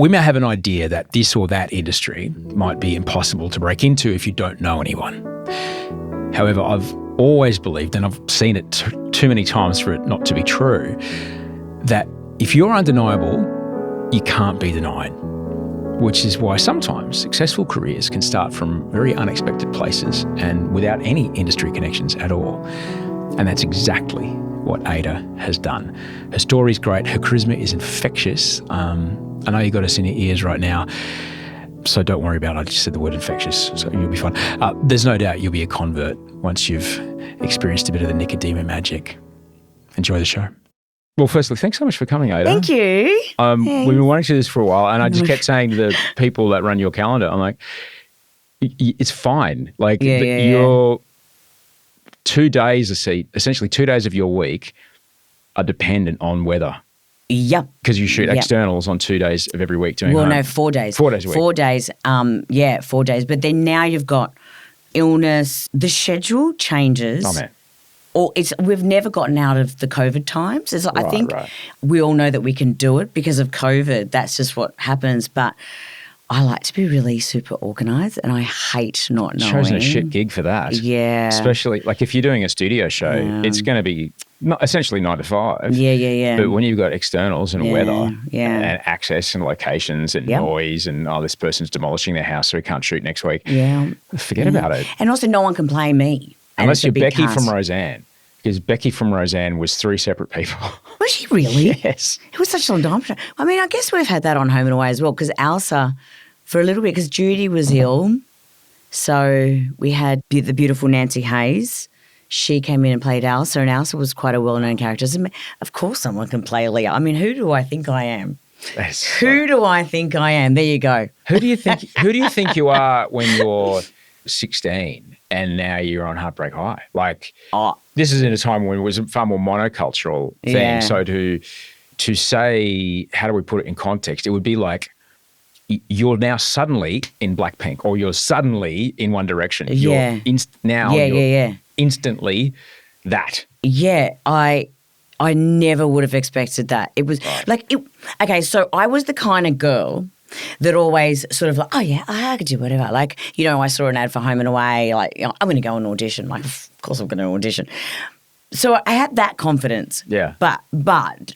We may have an idea that this or that industry might be impossible to break into if you don't know anyone. However, I've always believed, and I've seen it too many times for it not to be true, that if you're undeniable, you can't be denied, which is why sometimes successful careers can start from very unexpected places and without any industry connections at all. And that's exactly what Ada has done. Her story's great. Her charisma is infectious. I know you got us in your ears right now, so don't worry about it. I just said the word infectious, so you'll be fine. There's no doubt you'll be a convert once you've experienced a bit of the Nicodemou magic. Enjoy the show. Well, firstly, thanks so much for coming, Ada. Thank you. We've been wanting to do this for a while, and I just kept saying to the people that run your calendar, I'm like, it's fine. Like, you're 2 days a seat, essentially 2 days of your week are dependent on weather. Yep. Because you shoot externals on 2 days of every week doing no, 4 days. 4 days a week. 4 days. 4 days. But then now you've got illness. The schedule changes. Oh, man. We've never gotten out of the COVID times. I think we all know that we can do it because of COVID. That's just what happens. But I like to be really super organised, and I hate not knowing. Chosen a shit gig for that. Yeah. Especially, like, if you're doing a studio show, it's going to be essentially 9 to 5. Yeah. But when you've got externals and weather and access and locations and noise and, this person's demolishing their house so we can't shoot next week. Yeah. Forget about it. And also no one can play me. Unless you're Becky from Roseanne. Because Becky from Roseanne was 3 separate people. Was she really? Yes. It was such a long time. I mean, I guess we've had that on Home and Away as well, because Elsa, for a little bit, because Judy was ill, so we had the beautiful Nancy Hayes. She came in and played Elsa, and Elsa was quite a well-known character. So, of course someone can play Leah. I mean, who do I think I am? Who do I think I am? There you go. Who do you think you are when you're 16 and now you're on Heartbreak High? Like, this is in a time when it was a far more monocultural thing. Yeah. So to say, how do we put it in context? It would be like you're now suddenly in Blackpink, or you're suddenly in One Direction. Yeah. You're instantly that. Yeah, I never would have expected that. It was okay, so I was the kind of girl that always sort of like, oh yeah, I could do whatever. Like, I saw an ad for Home and Away, like, I'm going to go and audition. Like, of course I'm going to audition. So I had that confidence. Yeah. But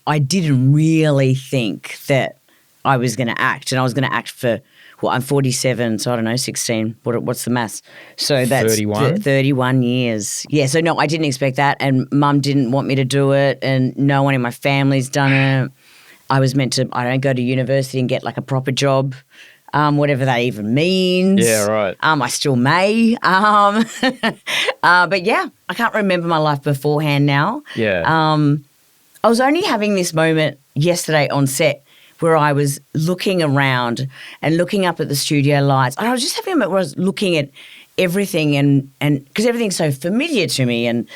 I didn't really think that I was going to act, and I was going to act for, I'm 47, so I don't know, 16. What's the maths? So that's 31? 31 years. Yeah, so no, I didn't expect that, and Mum didn't want me to do it, and no one in my family's done it. I was meant to, go to university and get like a proper job, whatever that even means. Yeah, right. I still may. But yeah, I can't remember my life beforehand now. Yeah. I was only having this moment yesterday on set where I was looking around and looking up at the studio lights. And I was just having a moment where I was looking at everything and because everything's so familiar to me, and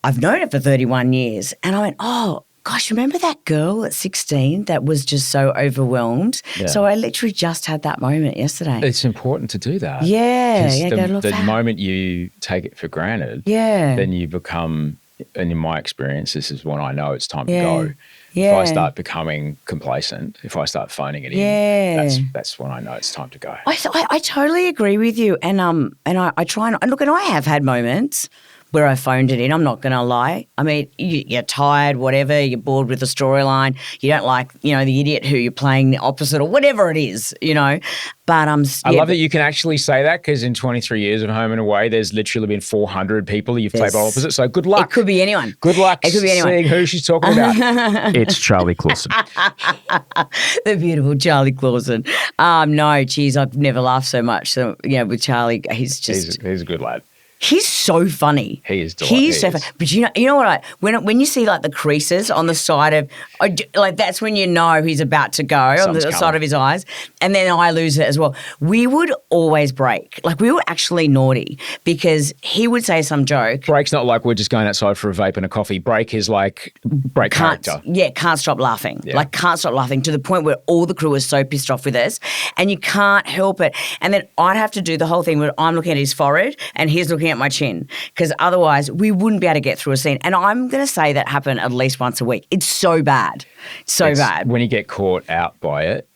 I've known it for 31 years. And I went, oh, gosh, remember that girl at 16 that was just so overwhelmed? Yeah. So I literally just had that moment yesterday. It's important to do that. Yeah. The moment you take it for granted, then you become, and in my experience, this is when I know it's time to go. Yeah. If I start becoming complacent, if I start phoning it in, that's when I know it's time to go. I totally agree with you. And I try and look, and I have had moments where I phoned it in. I'm not going to lie. I mean, you're tired, whatever, you're bored with the storyline, you don't like, the idiot who you're playing the opposite or whatever it is, But I love that you can actually say that, because in 23 years of Home and Away, there's literally been 400 people you've played by opposite. So good luck. It could be anyone. Good luck. It could be anyone. Seeing who she's talking about. It's Charlie Clausen. The beautiful Charlie Clausen. No, geez, I've never laughed so much. So, with Charlie, he's a good lad. He's so funny. He is delightful. He's so funny. But you know what? When you see like the creases on the side of, like that's when you know he's about to go on the side of his eyes, and then I lose it as well. We would always break. Like we were actually naughty because he would say some joke. Break's not like we're just going outside for a vape and a coffee. Break is like break character. Yeah, can't stop laughing. Yeah. Like can't stop laughing to the point where all the crew is so pissed off with us, and you can't help it. And then I'd have to do the whole thing where I'm looking at his forehead and he's looking at my chin, because otherwise we wouldn't be able to get through a scene. And I'm going to say that happened at least once a week. It's so bad. So bad. When you get caught out by it,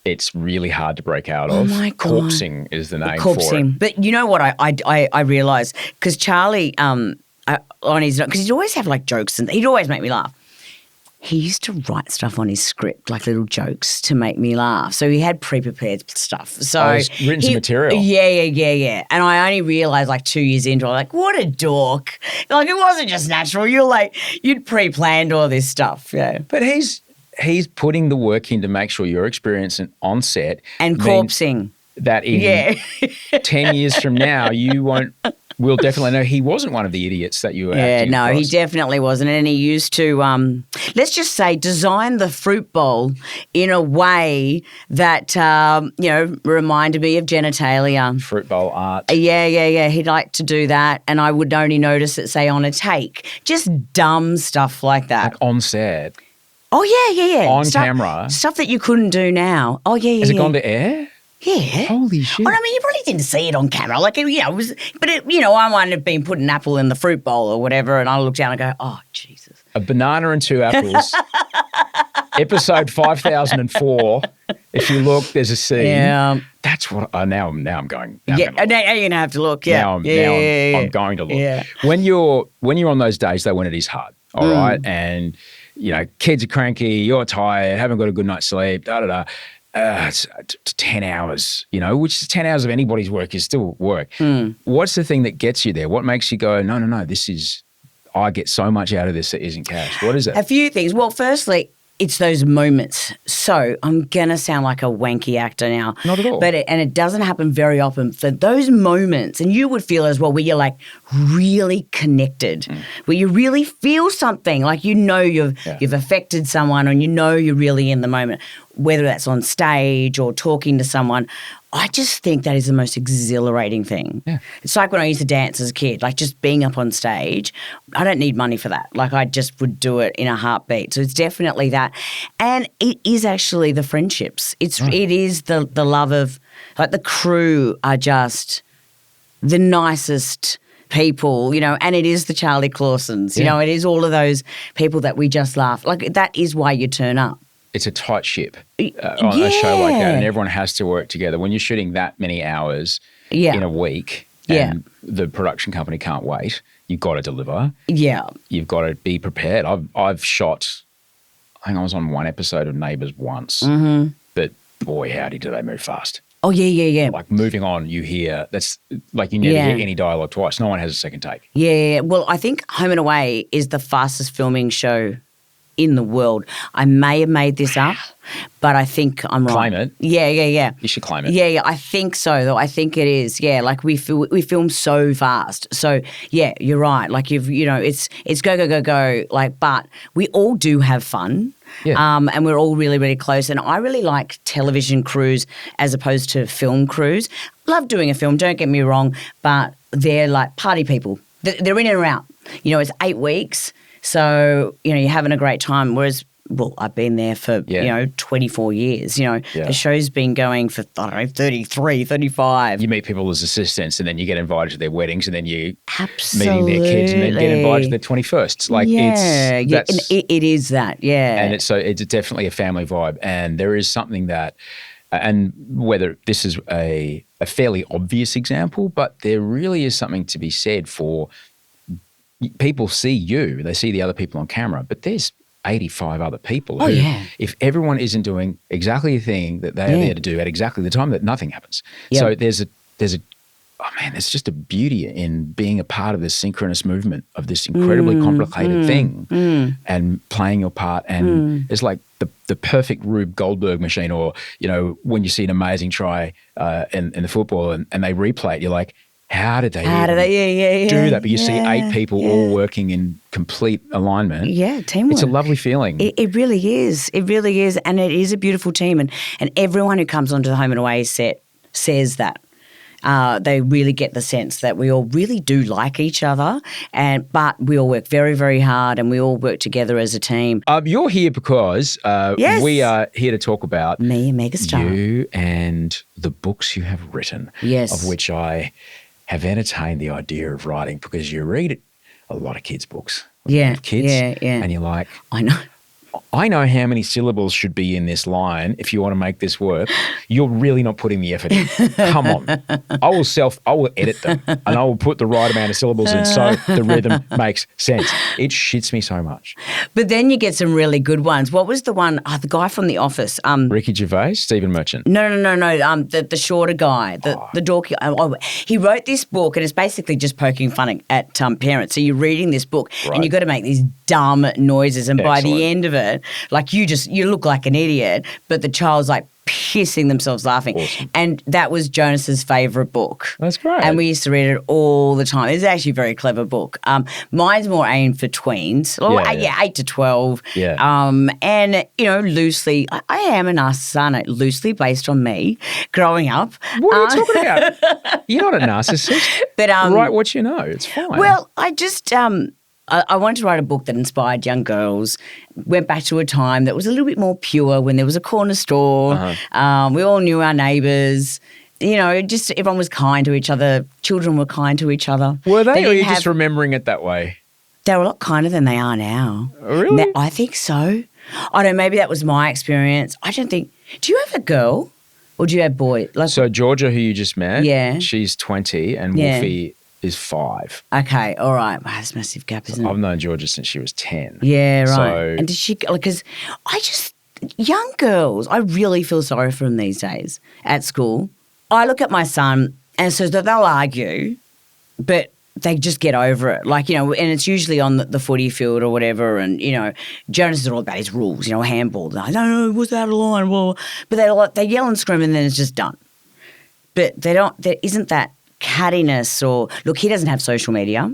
It's really hard to break out of. Oh my God. Corpsing is the name for it. But you know what I realised? Because Charlie, on his, because he'd always have like jokes and he'd always make me laugh. He used to write stuff on his script, like little jokes to make me laugh. So he had pre-prepared stuff. So written some material. Yeah. And I only realised like 2 years into it, like, what a dork. Like, it wasn't just natural. You'd pre-planned all this stuff. Yeah. But he's putting the work in to make sure your experience on set and corpsing. That in 10 years from now, we'll definitely know he wasn't one of the idiots that you were acting no, across. he definitely wasn't. And he used to, let's just say, design the fruit bowl in a way that, reminded me of genitalia. Fruit bowl art. Yeah. He'd like to do that. And I would only notice it, say, on a take. Just dumb stuff like that. Like on set. Oh, yeah. On camera. Stuff that you couldn't do now. Oh, yeah. Has it gone to air? Yeah. Holy shit. Well, I mean, you probably didn't see it on camera. Like, it was, but I might have been putting an apple in the fruit bowl or whatever, and I look down and go, oh, Jesus. A banana and 2 apples. Episode 5004. If you look, there's a scene. Yeah. That's what, now I'm going. Now you're going to have to look. Yeah. Now I'm going to look. Yeah. When you're on those days, though, when it is hard, all right, and, kids are cranky, you're tired, haven't got a good night's sleep, da-da-da. It's 10 hours, which is 10 hours of anybody's work is still work. What's the thing that gets you there? What makes you go, no, I get so much out of this that isn't cash? What is it? A few things. Well, firstly, it's those moments. So I'm going to sound like a wanky actor now. Not at all. But it doesn't happen very often. For those moments, and you would feel as well, where you're like really connected, where you really feel something, like you've affected someone and you're really in the moment, whether that's on stage or talking to someone. I just think that is the most exhilarating thing. Yeah. It's like when I used to dance as a kid, like just being up on stage. I don't need money for that. Like I just would do it in a heartbeat. So it's definitely that. And it is actually the friendships. It is the love of, like, the crew are just the nicest people, and it is the Charlie Clausens, it is all of those people that we just laugh. Like, that is why you turn up. It's a tight ship on a show like that, and everyone has to work together. When you're shooting that many hours in a week and the production company can't wait, you've got to deliver. Yeah. You've got to be prepared. I've shot, I think I was on one episode of Neighbours once, but boy, howdy, do they move fast. Oh, yeah. Like moving on, you hear, that's like you never hear any dialogue twice. No one has a second take. Yeah. Well, I think Home and Away is the fastest filming show in the world. I may have made this up, but I think I'm right. Claim it. Yeah. You should claim it. Yeah. I think so, though. I think it is. Yeah, like we film so fast. So yeah, you're right. Like it's go. Like, but we all do have fun. Yeah. And we're all really, really close. And I really like television crews as opposed to film crews. Love doing a film, don't get me wrong, but they're like party people. They're in and out. It's 8 weeks. So, you're having a great time. Whereas, well, I've been there for, 24 years. The show's been going for, 33, 35. You meet people as assistants and then you get invited to their weddings and then you meeting their kids and then get invited to their 21st. Like it is that, yeah. And it's definitely a family vibe. And there is something that, and whether this is a fairly obvious example, but there really is something to be said for people see you, they see the other people on camera, but there's 85 other people who, if everyone isn't doing exactly the thing that they are there to do at exactly the time, that nothing happens. Yep. So there's just a beauty in being a part of this synchronous movement of this incredibly complicated thing and playing your part. And it's like the perfect Rube Goldberg machine, or, when you see an amazing try in the football and they replay it, you're like, how did they do that? But you see 8 people all working in complete alignment. Yeah, teamwork. It's a lovely feeling. It really is. It really is. And it is a beautiful team. And everyone who comes onto the Home and Away set says that. They really get the sense that we all really do like each other, but we all work very, very hard and we all work together as a team. You're here because we are here to talk about me and Megastar. You and the books you have written, of which I have entertained the idea of writing, because you read a lot of kids' books. Yeah, kids, yeah. And you're like, I know. I know how many syllables should be in this line if you want to make this work. You're really not putting the effort in. Come on. I will edit them and I will put the right amount of syllables in so the rhythm makes sense. It shits me so much. But then you get some really good ones. What was the one? The guy from The Office. Ricky Gervais, Stephen Merchant. No. The shorter guy, the dorky. He wrote this book, and it's basically just poking fun at parents. So you're reading this book, and you've got to make these dumb noises, and by the end of it, like you look like an idiot, but the child's like pissing themselves laughing. Awesome. And that was Jonas's favourite book. That's great. And we used to read it all the time. It's actually a very clever book. Mine's more aimed for tweens. 8 to 12. Yeah. And, loosely, I am a narcissist, loosely based on me growing up. What are you talking about? You're not a narcissist. But, write what you know. It's fine. Well, I just... I wanted to write a book that inspired young girls, went back to a time that was a little bit more pure when there was a corner store. We all knew our neighbours. Just everyone was kind to each other. Children were kind to each other. Were they or are you just remembering it that way? They were a lot kinder than they are now. Really? I think so. I don't know, maybe that was my experience. I don't think – do you have a girl or do you have boys? So Georgia, who you just met, she's 20 and Wolfie – is 5. Okay, all right. Wow, that's a massive gap, isn't it? I've known Georgia since she was 10. Yeah, right. So, and did she, because young girls, I really feel sorry for them these days at school. I look at my son and so they'll argue, but they just get over it. And it's usually on the footy field or whatever. And, Jonas is all about his rules, handball. No, what's out of line? Well, but they yell and scream and then it's just done. But there isn't that cattiness or look, he doesn't have social media.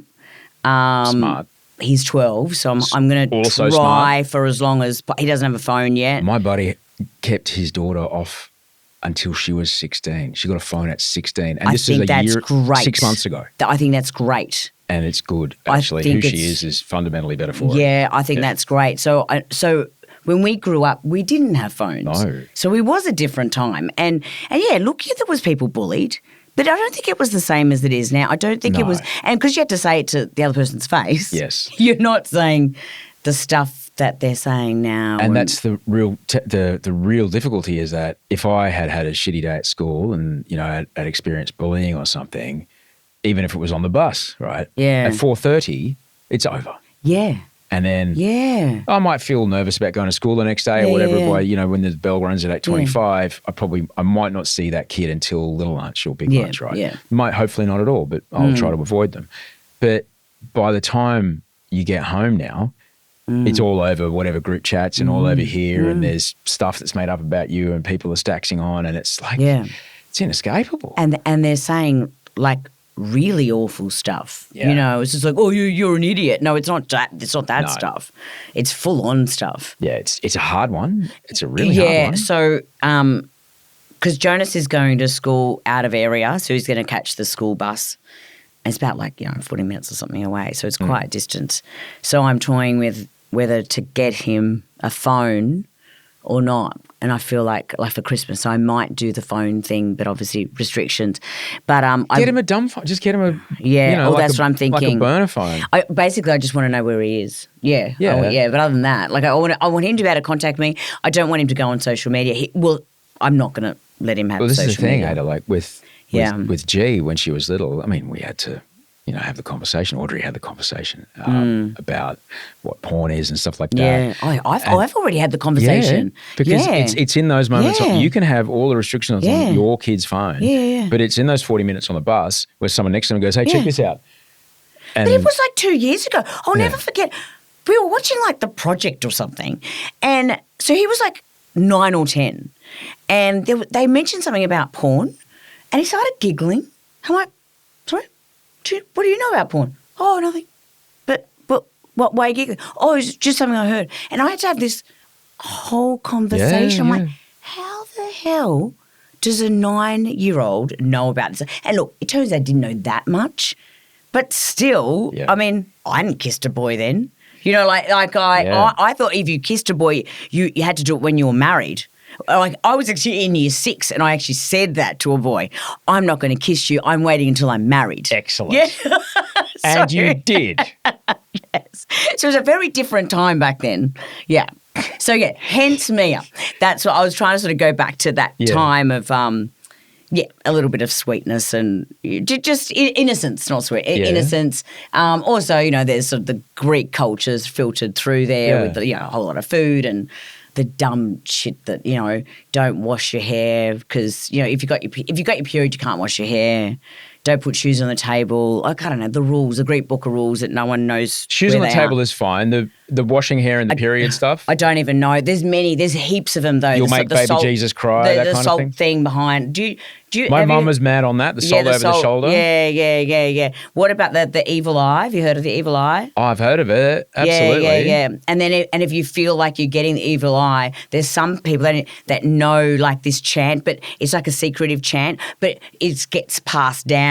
Smart. He's 12, so I'm going to try smart. for as long as he doesn't have a phone yet. My buddy kept his daughter off until she was 16. She got a phone at 16, and this is a year, great. 6 months ago. I think that's great, and it's good actually. Who she is fundamentally better for her. Yeah, I think that's great. So when we grew up, we didn't have phones. No. So it was a different time, and look, there was people bullied. But I don't think it was the same as it is now. I don't think it was – and because you had to say it to the other person's face. Yes. You're not saying the stuff that they're saying now. And that's the real the real difficulty is that if I had a shitty day at school and, had experienced bullying or something, even if it was on the bus, right? Yeah. At 4:30, it's over. Yeah. And then I might feel nervous about going to school the next day or whatever. By when the bell rings at 8:25, I might not see that kid until little lunch or big lunch, right? Yeah. Might hopefully not at all, but I'll try to avoid them. But by the time you get home now, it's all over whatever group chats and all over here, and there's stuff that's made up about you, and people are staxing on, and it's like it's inescapable. And they're saying really awful stuff. Yeah. It's just like, oh, you're an idiot. No, it's not that. It's not that stuff. It's full on stuff. Yeah, it's a hard one. It's a really hard one. Yeah, so because Jonas is going to school out of area, so he's going to catch the school bus. It's about 40 minutes or something away, so it's quite a distance. So I'm toying with whether to get him a phone or not. And I feel like for Christmas, I might do the phone thing, but obviously restrictions. But get him a dumb phone. Just get him a that's what I'm thinking. Like a burner phone. I just want to know where he is. Yeah. But other than that, I want him to be able to contact me. I don't want him to go on social media. I'm not going to let him have social media. Well, this is the thing, Ada. With G when she was little. I mean, we had to. Have the conversation. Audrey had the conversation about what porn is and stuff like that. Yeah, I've already had the conversation. Yeah, because it's in those moments. You can have all the restrictions on your kid's phone. Yeah. But it's in those 40 minutes on the bus where someone next to them goes, "Hey, check this out." And but it was 2 years ago. I'll never forget. We were watching The Project or something, and so he was 9 or 10, and they mentioned something about porn, and he started giggling. I'm like, sorry. What do you know about porn? Oh, nothing. But what? Why are you giggling? Oh, it's just something I heard. And I had to have this whole conversation. I'm like, how the hell does a 9-year-old know about this? And look, it turns out I didn't know that much. But still, I mean, I hadn't kissed a boy then. I thought if you kissed a boy, you had to do it when you were married. I was actually in year 6 and I actually said that to a boy. I'm not going to kiss you. I'm waiting until I'm married. Excellent. Yeah. And you did. Yes. So it was a very different time back then. Yeah. So, yeah, hence Mia. That's what I was trying to sort of go back to that time of, a little bit of sweetness and just innocence, not sweet, innocence. Also, there's sort of the Greek cultures filtered through there with a whole lot of food and the dumb shit that, don't wash your hair because, if you got your period, you can't wash your hair. Don't put shoes on the table. I don't know, the rules, the Greek book of rules that no one knows. Shoes on the table is fine. The washing hair and the period stuff? I don't even know. There's heaps of them though. You'll make baby Jesus cry, that kind of thing? The salt thing behind. Do you My mum was mad on that, the salt over the shoulder. Yeah. What about the evil eye? Have you heard of the evil eye? Oh, I've heard of it. Absolutely. Yeah. And then if you feel like you're getting the evil eye, there's some people that know like this chant, but it's like a secretive chant, but it gets passed down.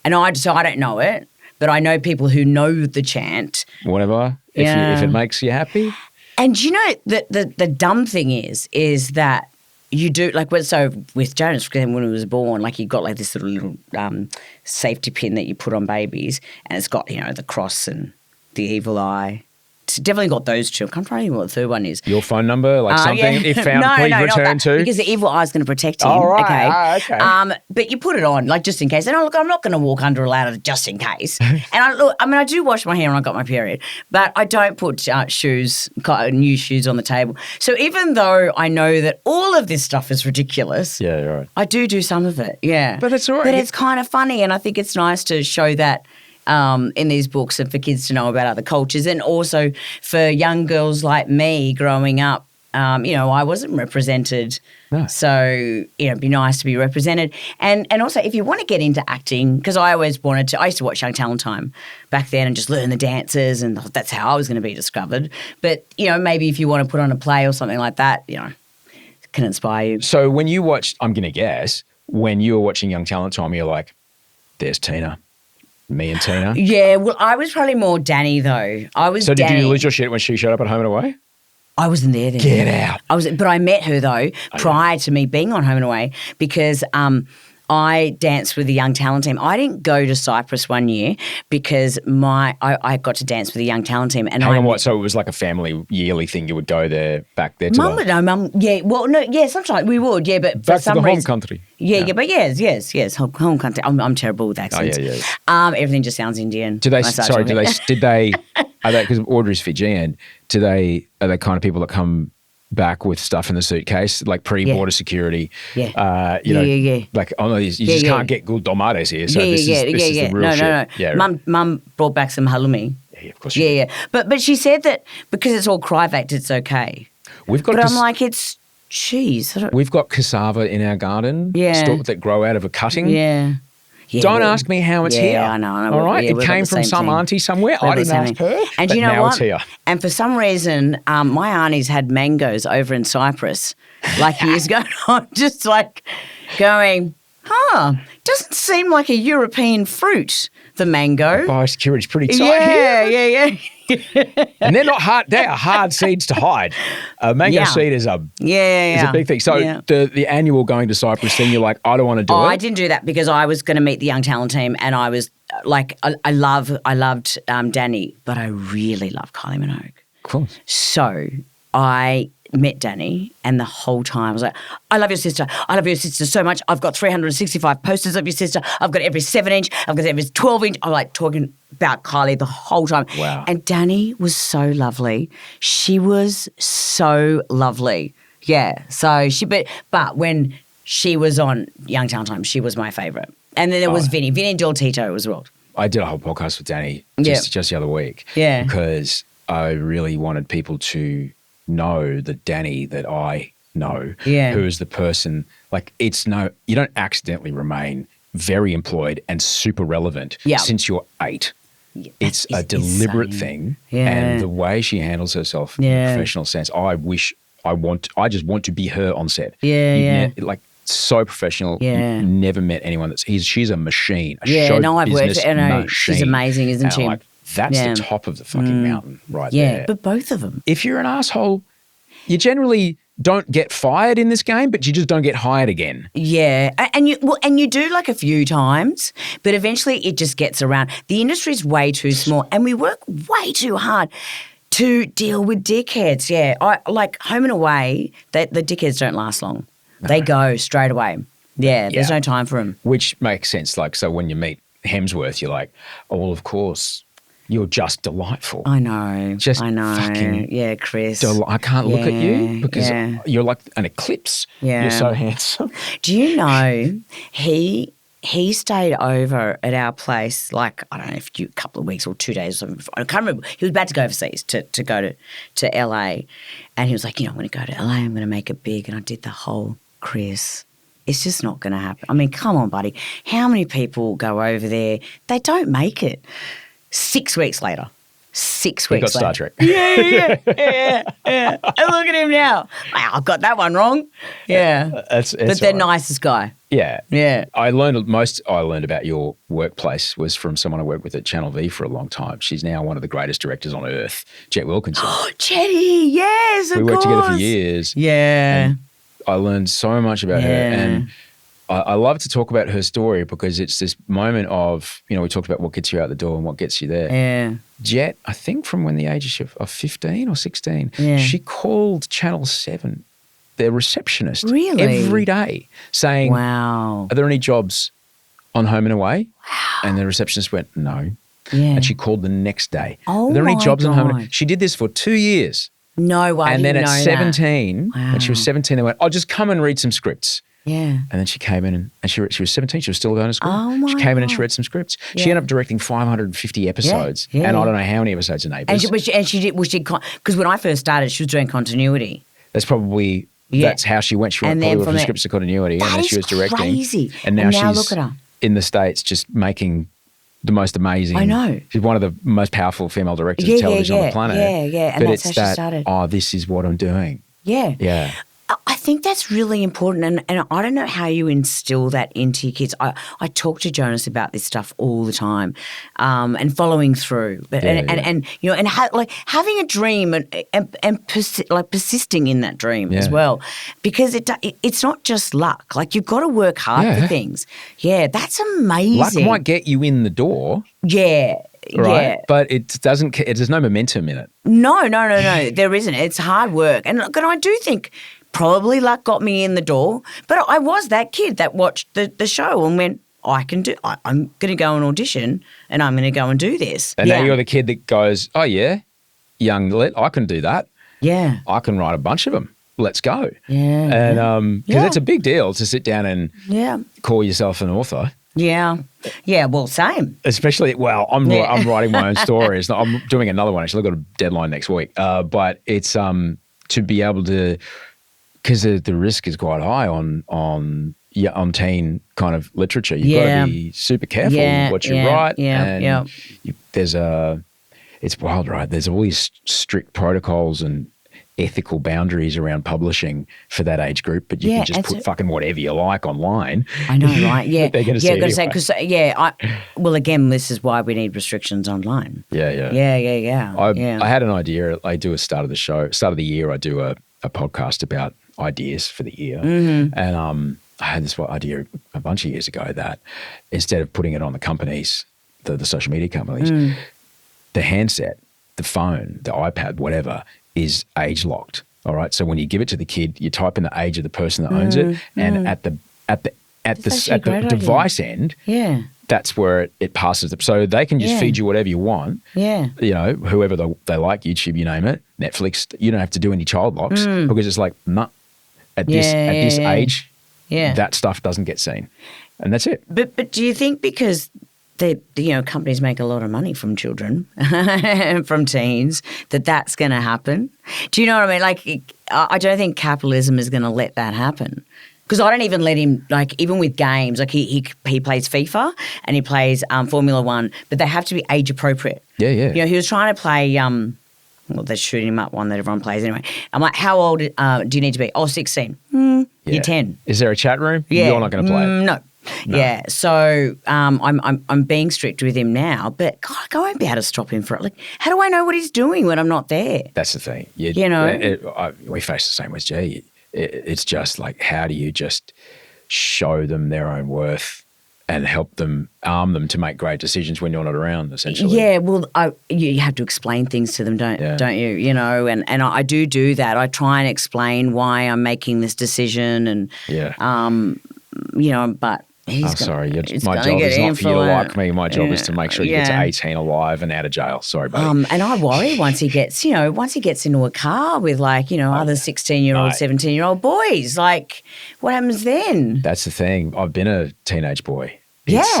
And I don't know it, but I know people who know the chant. Whatever. If it makes you happy. And the dumb thing is that you do with Jonas when he was born, like he got like this little safety pin that you put on babies, and it's got the cross and the evil eye. It's definitely got those two. I'm trying to think what the third one is. Your phone number, something if found, please return to. Because the evil eye is going to protect him. Oh, right. Okay. But you put it on, just in case. And I'm not going to walk under a ladder just in case. And I do wash my hair when I got my period, but I don't put new shoes on the table. So even though I know that all of this stuff is ridiculous, you're right. I do some of it, yeah. But it's all right. But it's kind of funny, and I think it's nice to show that in these books and for kids to know about other cultures, and also for young girls like me growing up. I wasn't represented, so it'd be nice to be represented. And also, if you want to get into acting, because I used to watch Young Talent Time back then and just learn the dances, and that's how I was going to be discovered. But maybe if you want to put on a play or something like that, it can inspire you. So when you watched, I'm going to guess, when you were watching Young Talent Time, you're like, "There's Tina." Me and Tina? Yeah, well, I was probably more Danny, though. So did you lose your shit when she showed up at Home and Away? I wasn't there then. Get out. But I met her, though, prior to me being on Home and Away, because I danced with the Young Talent Team. I didn't go to Cyprus one year because I got to dance with the Young Talent Team. And so it was like a family yearly thing, you would go there back there to sometimes we would, but back for some to the reason, home country. But yes, home country. I'm terrible with accents. Everything just sounds Indian. Because Audrey's Fijian, are they kind of people that come back with stuff in the suitcase, like pre-border security? Like, you just can't get good tomatoes here, so this is the real shit. No. Yeah, Mum brought back some halloumi. Yeah, of course. Yeah. But she said that because it's all Cryovac, it's okay. I'm like, it's cheese. We've got cassava in our garden that grow out of a cutting. Yeah. Don't ask me how it's here. Yeah, I know. All right, it came from some auntie somewhere. I didn't ask her. And but you know now what? It's here. And for some reason, my aunties had mangoes over in Cyprus, like years ago. I'm just like going, doesn't seem like a European fruit, the mango. Biosecurity's pretty tight here. Yeah. And they're not hard. They are hard seeds to hide. A mango seed is a big thing. So the annual going to Cyprus thing, you're like, I don't want to do it. I didn't do that because I was going to meet the Young Talent Team, and I was like, I loved Danny, but I really love Kylie Minogue. Cool. So I met Danny, and the whole time I was like, I love your sister. I love your sister so much. I've got 365 posters of your sister. I've got every 7-inch. I've got every 12-inch. I'm like talking about Kylie the whole time. Wow. And Danny was so lovely. She was so lovely. Yeah. So but when she was on Young Talent Time, she was my favourite. And then there was Vinny and Del Tito as well. I did a whole podcast with Danny just the other week. Yeah. Because I really wanted people to know the Danny that I know, who is the person, like you don't accidentally remain very employed and super relevant since you're 8. Yeah, it's a deliberate thing. Yeah. And the way she handles herself in a professional sense, I just want to be her on set. Like so professional. Yeah. You've never met anyone she's a machine. I've worked with her. She's amazing, isn't she? That's the top of the fucking mountain right there. Yeah, but both of them. If you're an asshole, you generally don't get fired in this game, but you just don't get hired again. Yeah, and you do like a few times, but eventually it just gets around. The industry's way too small, and we work way too hard to deal with dickheads. Yeah, I like Home and Away. The dickheads don't last long; they go straight away. Yeah, there's no time for them. Which makes sense. Like, so when you meet Hemsworth, you're like, oh, well, of course. You're just delightful. I know. Just I know. fucking Chris. I can't look at you because you're like an eclipse. Yeah. You're so handsome. Do you know he stayed over at our place like, I don't know, a couple of weeks or 2 days or something. I can't remember. He was about to go overseas to go to LA. And he was like, I'm going to go to LA. I'm going to make it big. And I did the whole, Chris, it's just not going to happen. I mean, come on, buddy. How many people go over there? They don't make it. 6 weeks later. 6 weeks later. He got Star Trek. Yeah. And look at him now. Wow, I got that one wrong. Yeah. But they're nicest guy. Yeah. Yeah. I learned about your workplace was from someone I worked with at Channel V for a long time. She's now one of the greatest directors on earth, Jet Wilkinson. Oh, Jetty, yes, of course. We worked together for years. Yeah. And I learned so much about her. And I love to talk about her story because it's this moment of, we talked about what gets you out the door and what gets you there. Yeah. Jet, I think from when the age of 15 or 16, she called Channel 7, their receptionist, every day saying, wow, are there any jobs on Home and Away? Wow. And the receptionist went, no. Yeah. And she called the next day. Oh, are there any jobs God. on Home and Away? She did this for 2 years. No way. And then at 17, when she was 17, they went, I'll just come and read some scripts. Yeah. And then she came in and she was 17. She was still going to school. Oh my she came in and she God. read some scripts. She ended up directing 550 episodes. And I don't know how many episodes in Neighbours. And she did, because when I first started, she was doing continuity. That's probably, that's how she went. She went probably from scripts to continuity. And then she was directing. Crazy. And now she's look at her. in the States just making the most amazing. I know. She's one of the most powerful female directors of television on the planet. Yeah. And but that's it's how she started. Oh, this is what I'm doing. Yeah. Yeah. I think that's really important, and I don't know how you instill that into your kids. I talk to Jonas about this stuff all the time, and following through, having a dream and persisting in that dream as well, because it's not just luck. Like you've got to work hard for things. Yeah, that's amazing. Luck might get you in the door. Yeah. Right, yeah. But it doesn't. There's no momentum in it. No. There isn't. It's hard work, and I do think. Probably luck got me in the door, but I was that kid that watched the show and went, I'm going to go and audition and I'm going to go and do this. And now you're the kid that goes, oh yeah, young lit, I can do that. Yeah. I can write a bunch of them. Let's go. Yeah. And because it's a big deal to sit down and call yourself an author. Yeah. Yeah, well, same. Especially, I'm writing my own stories. I'm doing another one actually. I've got a deadline next week. But it's to be able to, because the risk is quite high on teen kind of literature. You've got to be super careful what you write. And it's wild, right? There's all these strict protocols and ethical boundaries around publishing for that age group, but you can just put fucking whatever you like online. I know, right? Yeah. They're going to see it anyway. Because again, this is why we need restrictions online. Yeah. I had an idea. I do a start of the year, I do a podcast about ideas for the year. Mm-hmm. And I had this idea a bunch of years ago that instead of putting it on the companies, the social media companies, the handset, the phone, the iPad, whatever, is age locked. All right. So when you give it to the kid, you type in the age of the person that owns it, and at the device end, that's where it passes them. So they can just feed you whatever you want. Yeah. Whoever they like, YouTube, you name it, Netflix. You don't have to do any child locks because it's like, nah, at this age, that stuff doesn't get seen, and that's it. But do you think because companies make a lot of money from children, from teens, that's going to happen? Do you know what I mean? Like, I don't think capitalism is going to let that happen. Because I don't even let him, even with games, he plays FIFA and he plays Formula One, but they have to be age appropriate. Yeah. He was trying to play, they're shooting him up one that everyone plays anyway. I'm like, how old do you need to be? Oh, 16. You're 10. Is there a chat room? Yeah. You're not going to play it? No. No. Yeah. So I'm being strict with him now, but God, I won't be able to stop him for it. Like, how do I know what he's doing when I'm not there? That's the thing. You know? We face the same with G. It's just like, how do you just show them their own worth and help them, arm them to make great decisions when you're not around, essentially? Yeah, well, you have to explain things to them, don't you? You know, and I do that. I try and explain why I'm making this decision, and you know, but he's sorry. My job is not for you to like me. My job is to make sure you get to 18 alive and out of jail. Sorry, buddy. And I worry once he gets into a car with other 16-year-old, 17-year-old boys, like what happens then? That's the thing. I've been a teenage boy. It's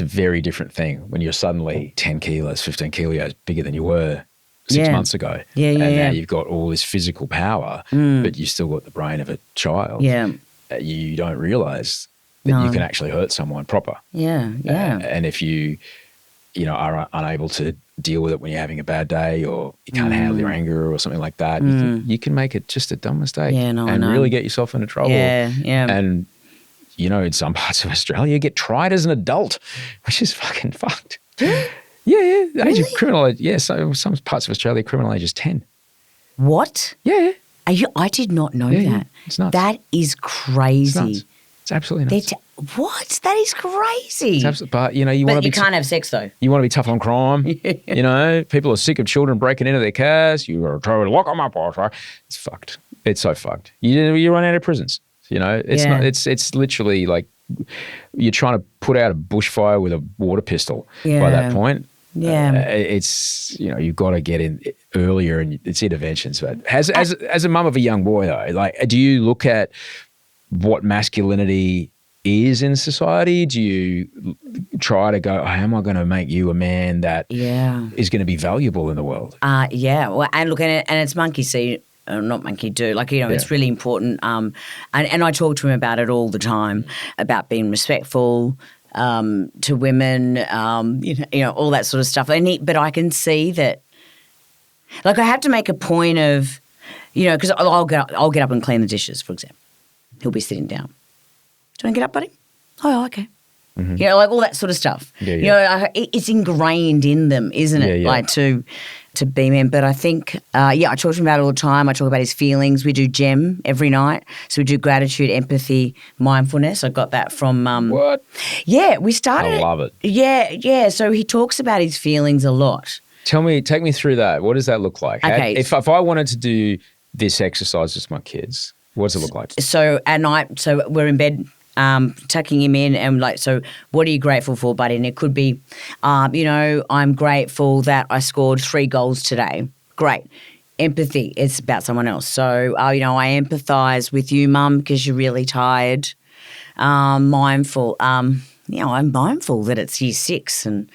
a very different thing when you're suddenly 10 kilos, 15 kilos bigger than you were 6 months ago. And now you've got all this physical power, but you've still got the brain of a child. Yeah. You don't realise that you can actually hurt someone proper. Yeah. And if you are unable to deal with it when you're having a bad day, or you can't handle your anger or something like that, you can make it just a dumb mistake and really get yourself into trouble. Yeah. And, in some parts of Australia, you get tried as an adult, which is fucking fucked. Yeah. The age of criminal age. Yeah, so some parts of Australia, criminal age is 10. What? Yeah. I did not know that. Yeah. It's nuts. That is crazy. It's absolutely nuts. What? That is crazy. But you want to be. You can't have sex though. You want to be tough on crime. People are sick of children breaking into their cars. You got to try to lock them up. It's fucked. It's so fucked. You run out of prisons. It's not. It's literally like you're trying to put out a bushfire with a water pistol. By that point. Yeah, it's you've got to get in earlier, and it's interventions. But as a mum of a young boy though, like, do you look at what masculinity is in society? Do you try to go, how am I going to make you a man that is going to be valuable in the world? Well, and look at it, and it's monkey see. Not monkey do. Like, it's really important. And I talk to him about it all the time, about being respectful to women, all that sort of stuff. But I can see that, like, I have to make a point of, because I'll get up and clean the dishes, for example. He'll be sitting down. Do you want to get up, buddy? Oh, okay. Mm-hmm. Like all that sort of stuff. Yeah. It's ingrained in them, isn't it? Yeah. Like to be men. But I think, I talk to him about it all the time. I talk about his feelings. We do GEM every night. So we do gratitude, empathy, mindfulness. I got that from What? Yeah, we started. I love it. Yeah. So he talks about his feelings a lot. Take me through that. What does that look like? Okay. If I wanted to do this exercise with my kids, what does it look like? So at night, so we're in bed, tucking him in, and like, so what are you grateful for, buddy? And it could be, I'm grateful that I scored 3 goals today. Great. Empathy, it's about someone else. So, I empathise with you, Mum, because you're really tired. Mindful, I'm mindful that it's year 6 and,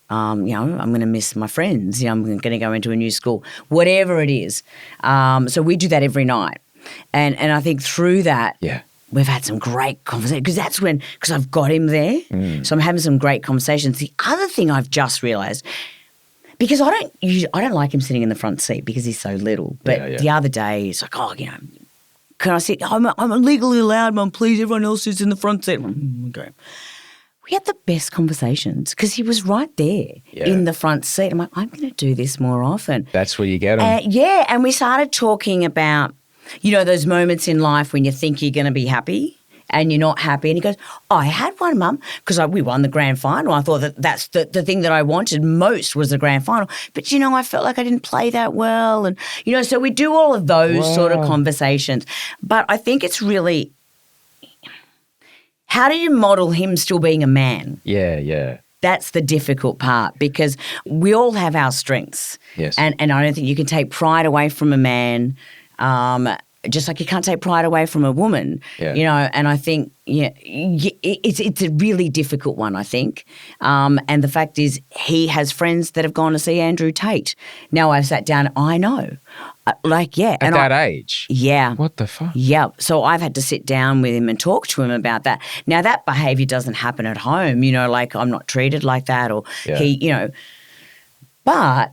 I'm going to miss my friends. I'm going to go into a new school, whatever it is. So we do that every night. And I think through that, we've had some great conversations, because I've got him there. So I'm having some great conversations. The other thing I've just realised, because I don't like him sitting in the front seat because he's so little. But the other day, he's like, can I sit? I'm legally allowed, Mum, please, everyone else sits in the front seat. Okay. We had the best conversations because he was right there in the front seat. I'm like, I'm going to do this more often. That's where you get him. And we started talking about, those moments in life when you think you're going to be happy and you're not happy. And he goes, I had one, Mum, because we won the grand final. I thought that's the thing that I wanted most was the grand final. But, I felt like I didn't play that well. And, so we do all of those sort of conversations. But I think it's really, how do you model him still being a man? Yeah. That's the difficult part, because we all have our strengths. Yes. And I don't think you can take pride away from a man, just like you can't take pride away from a woman, and I think, it's a really difficult one, I think. And the fact is he has friends that have gone to see Andrew Tate. Now I've sat down, I know. At that age? Yeah. What the fuck? Yeah. So I've had to sit down with him and talk to him about that. Now that behaviour doesn't happen at home, like I'm not treated like that, or he, but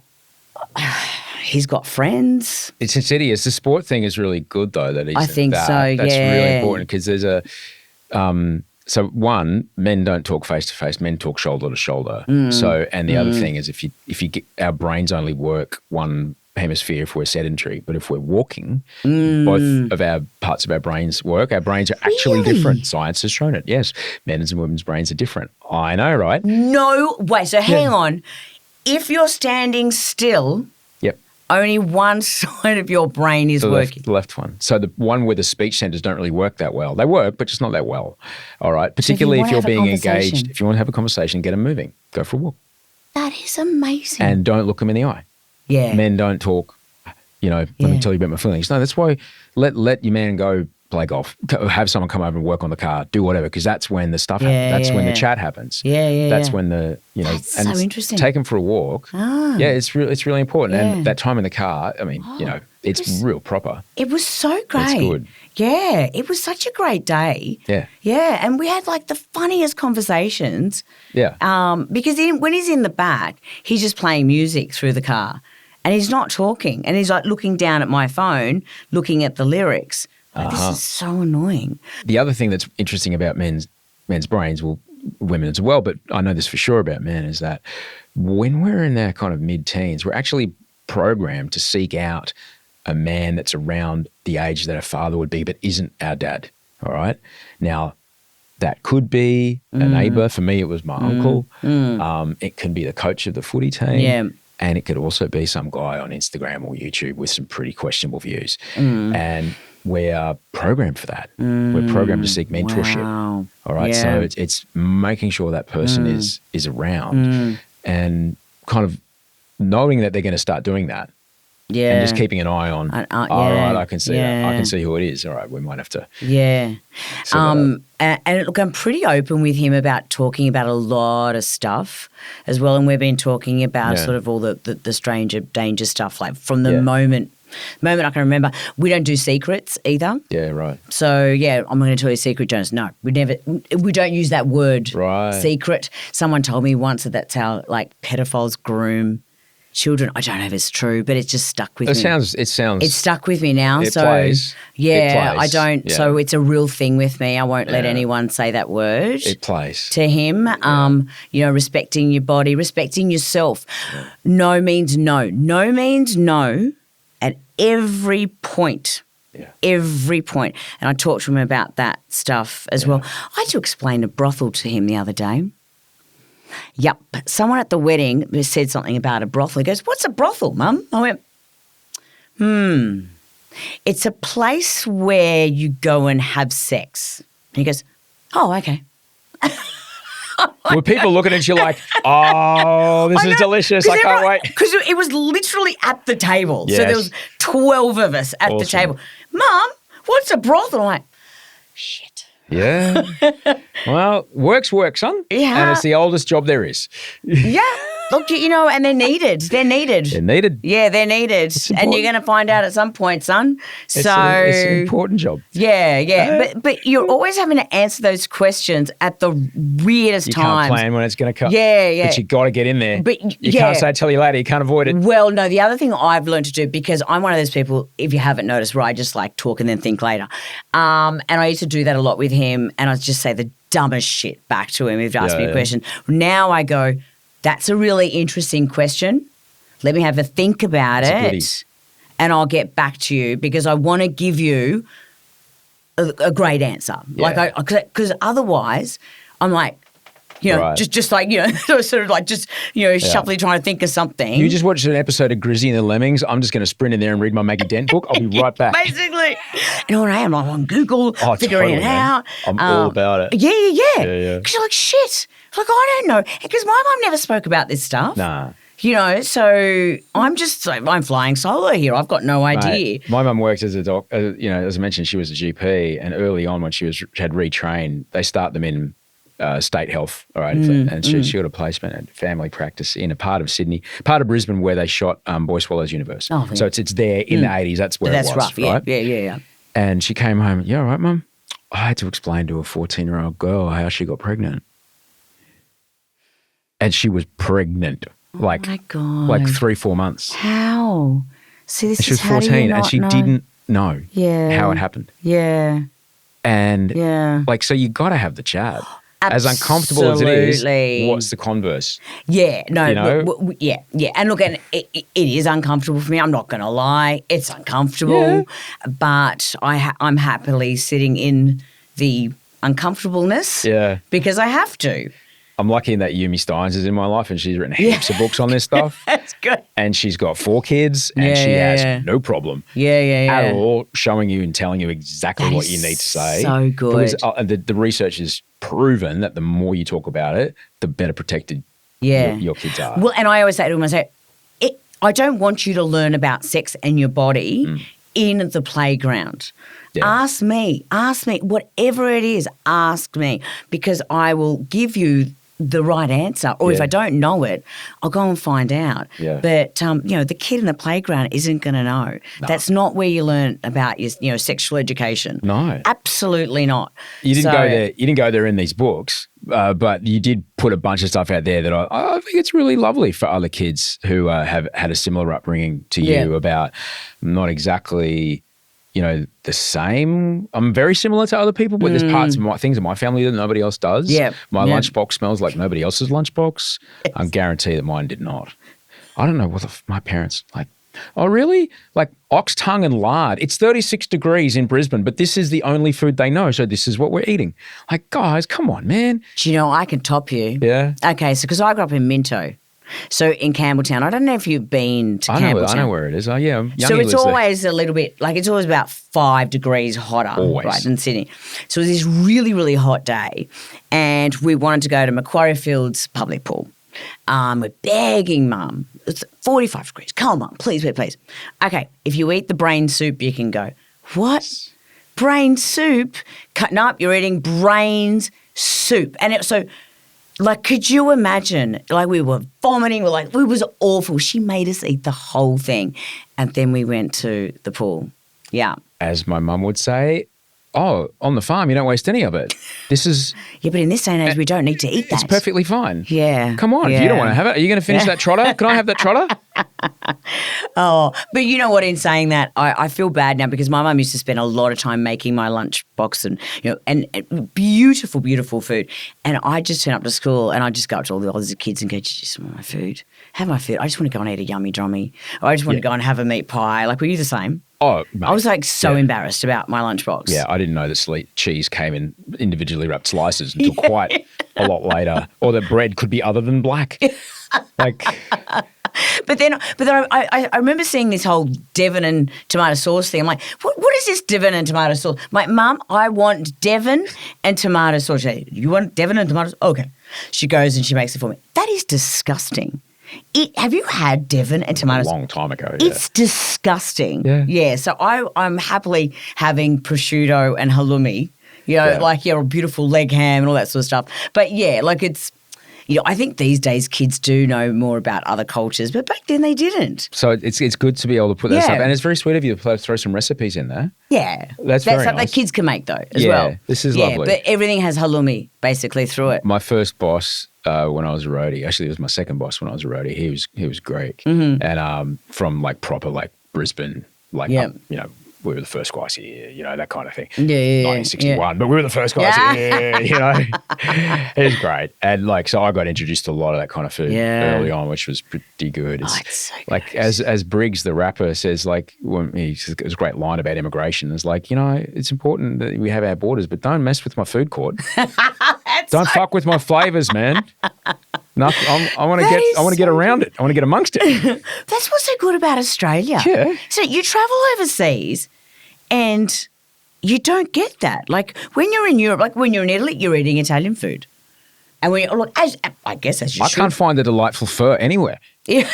he's got friends. It's insidious. The sport thing is really good though. That he's I think that. so. That's really important, because So one, men don't talk face to face. Men talk shoulder to shoulder. So, and the other thing is, if you get, our brains only work one hemisphere if we're sedentary, but if we're walking, both of our parts of our brains work. Our brains are actually different. Science has shown it. Yes, men's and women's brains are different. I know, right? No way. So hang on. If you're standing still, only one side of your brain is working. The left one. So the one where the speech centers don't really work that well. They work, but just not that well. All right. Particularly if you're being engaged. If you want to have a conversation, get them moving. Go for a walk. That is amazing. And don't look them in the eye. Yeah. Men don't talk, let me tell you about my feelings. No, that's why let your man go play golf. Have someone come over and work on the car. Do whatever, because that's when the stuff happens. That's when the chat happens. That's when the, That's and so interesting. Take them for a walk. Yeah, it's really important. And that time in the car, I mean, it's real proper. It was so great. It's good. Yeah, it was such a great day. Yeah. Yeah, and we had like the funniest conversations. Yeah. Because when he's in the back, he's just playing music through the car and he's not talking and he's like looking down at my phone, looking at the lyrics. Like, this is so annoying. The other thing that's interesting about men's brains, well, women as well, but I know this for sure about men, is that when we're in our kind of mid-teens, we're actually programmed to seek out a man that's around the age that a father would be, but isn't our dad. All right. Now, that could be a neighbour. For me, it was my uncle. It can be the coach of the footy team. Yeah. And it could also be some guy on Instagram or YouTube with some pretty questionable views. And we are programmed for that. We're programmed to seek mentorship. Wow. All right. Yeah. So it's making sure that person is around and kind of knowing that they're going to start doing that. Yeah. And just keeping an eye on, all right, I can see that. I can see who it is. All right, we might have to. Yeah. And look, I'm pretty open with him about talking about a lot of stuff as well. And we've been talking about sort of all the stranger danger stuff, like from the moment I can remember. We don't do secrets either. Yeah, right. So, I'm going to tell you a secret, Jonas. No, we don't use that word, secret. Someone told me once that's how, like, pedophiles groom children. I don't know if it's true, but it's just stuck with me. It's stuck with me now. It so plays. Yeah, It plays. I don't. Yeah. So it's a real thing with me. I won't let anyone say that word. It plays to him. Respecting your body, respecting yourself. No means no. No means no at every point. Yeah. Every point. And I talked to him about that stuff as well. I had to explain a brothel to him the other day. Yep. Someone at the wedding said something about a brothel. He goes, "What's a brothel, Mum?" I went, "It's a place where you go and have sex." And he goes, "Oh, okay." Were people looking at you like, "Oh, this is delicious. I can't wait." Because it was literally at the table. Yes. So there was 12 of us at the table. "Mum, what's a brothel?" I'm like, shit. Yeah. Well, work's work, son. Yeah. And it's the oldest job there is. Yeah. Look, and they're needed. They're needed. They're needed. Yeah, they're needed. And you're going to find out at some point, son. It's an important job. Yeah. But you're always having to answer those questions at the weirdest times. You can't plan when it's going to come. Yeah. But you got to get in there. But you can't say, "Tell you later." You can't avoid it. Well, no, the other thing I've learned to do, because I'm one of those people, if you haven't noticed, where I just like talk and then think later. And I used to do that a lot with him, and I'd just say the dumbest shit back to him if he asked me a question. Now I go, "That's a really interesting question. Let me have a think about it, and I'll get back to you because I want to give you a great answer." Yeah. Like, because otherwise, I'm like, just like, sort of like just, shuffling trying to think of something. You just watched an episode of Grizzy and the Lemmings. I'm just going to sprint in there and read my Maggie Dent book. I'll be right back. Basically. And I am on Google, figuring it out. I'm all about it. Yeah. Because you're like, shit. Like, I don't know. Because my mum never spoke about this stuff. Nah. So I'm flying solo here. I've got no idea. Mate, my mum works as a doc. As I mentioned, she was a GP, and early on when she had retrained, they start them in state health, all right, and she got a placement at family practice in a part of Sydney, part of Brisbane where they shot Boy Swallows Universe. Oh, yeah. So it's there in the 80s. That's where it was. That's rough, right? Yeah. And she came home. "Yeah, all right, Mum." I had to explain to a 14-year-old girl how she got pregnant, and she was pregnant. Like, oh my God. Like 3-4 months. How? See, this she was 14 and she didn't know how it happened. Yeah. And Yeah. like, so you got to have the chat. As uncomfortable as it is, Absolutely. what's the converse? Yeah, no, You know? look, yeah. And look, and it is uncomfortable for me. I'm not going to lie. It's uncomfortable, but I'm happily sitting in the uncomfortableness because I have to. I'm lucky in that Yumi Steins is in my life and she's written heaps of books on this stuff. That's good. And she's got 4 kids and she has no problem at all showing you and telling you exactly what you need to say. So good. Because the research has proven that the more you talk about it, the better protected your kids are. Well, and I always say to them, I don't want you to learn about sex and your body in the playground. Yeah. Ask me, whatever it is, ask me, because I will give you the right answer, or if I don't know it, I'll go and find out. Yeah. But the kid in the playground isn't going to know. No. That's not where you learn about your sexual education. No, absolutely not. You didn't go there. You didn't go there in these books, but you did put a bunch of stuff out there that I think it's really lovely for other kids who have had a similar upbringing to you about not exactly. The same. I'm very similar to other people, but there's parts of things in my family that nobody else does. Yeah. My lunchbox smells like nobody else's lunchbox. Yes. I guarantee that mine did not. I don't know what my parents like. Oh, really? Like ox tongue and lard. It's 36 degrees in Brisbane, but this is the only food they know, so this is what we're eating. Like, guys, come on, man. Do you know, I can top you. Yeah. Okay, so because I grew up in Minto. So in Campbelltown, I don't know if you've been to Campbelltown. I know where it is. Oh, yeah. So it's always a little bit, it's always about 5 degrees hotter right, than Sydney. So it was this really, really hot day and we wanted to go to Macquarie Fields public pool. We're begging Mum. It's 45 degrees. Come on, Mum, please, please, please. Okay, if you eat the brain soup, you can go. What? Brain soup? No, you're eating brains soup. And could you imagine? We were vomiting. It was awful. She made us eat the whole thing. And then we went to the pool. Yeah. As my mum would say, on the farm, you don't waste any of it. This is... Yeah, but in this day and age, we don't need to eat that. It's perfectly fine. Yeah. Come on, if you don't want to have it, are you going to finish that trotter? Can I have that trotter? But you know what, in saying that, I feel bad now because my mum used to spend a lot of time making my lunchbox and beautiful, beautiful food. And I just turn up to school and I just go up to all the other kids and go, "Do you just want my food? Have my food. I just want to go and eat a yummy drummy. Or I just want to go and have a meat pie." Were you the same? Oh, mate. I was so embarrassed about my lunchbox. Yeah, I didn't know that cheese came in individually wrapped slices until quite a lot later, or that bread could be other than black. But then I remember seeing this whole Devon and tomato sauce thing. I'm like, what is this Devon and tomato sauce? My Mum, I want Devon and tomato sauce. She said, "You want Devon and tomato sauce?" Okay. She goes and she makes it for me. That is disgusting. Have you had Devon and tomato sauce? A long time ago, yeah. It's disgusting. Yeah. So I'm happily having prosciutto and halloumi, your beautiful leg ham and all that sort of stuff. But it's... I think these days kids do know more about other cultures, but back then they didn't. So it's good to be able to put that stuff, and it's very sweet of you to throw some recipes in there. Yeah, that's very stuff nice. that kids can make though as well. This is lovely. But everything has halloumi basically through it. My first boss when I was a roadie, actually it was my second boss when I was a roadie. He was Greek, and from proper Brisbane, we were the first guys here, that kind of thing. Yeah. 1961, but we were the first guys here, It was great. And so I got introduced to a lot of that kind of food early on, which was pretty good. It's so good. As Briggs, the rapper, says, it was a great line about immigration. It's it's important that we have our borders, but don't mess with my food court. Don't fuck with my flavors, man. I want to get around it. I want to get amongst it. That's what's so good about Australia. Yeah. So you travel overseas and you don't get that. When you're in Europe, when you're in Italy, you're eating Italian food. And when I guess as you should. I can't find the delightful fur anywhere. Yeah,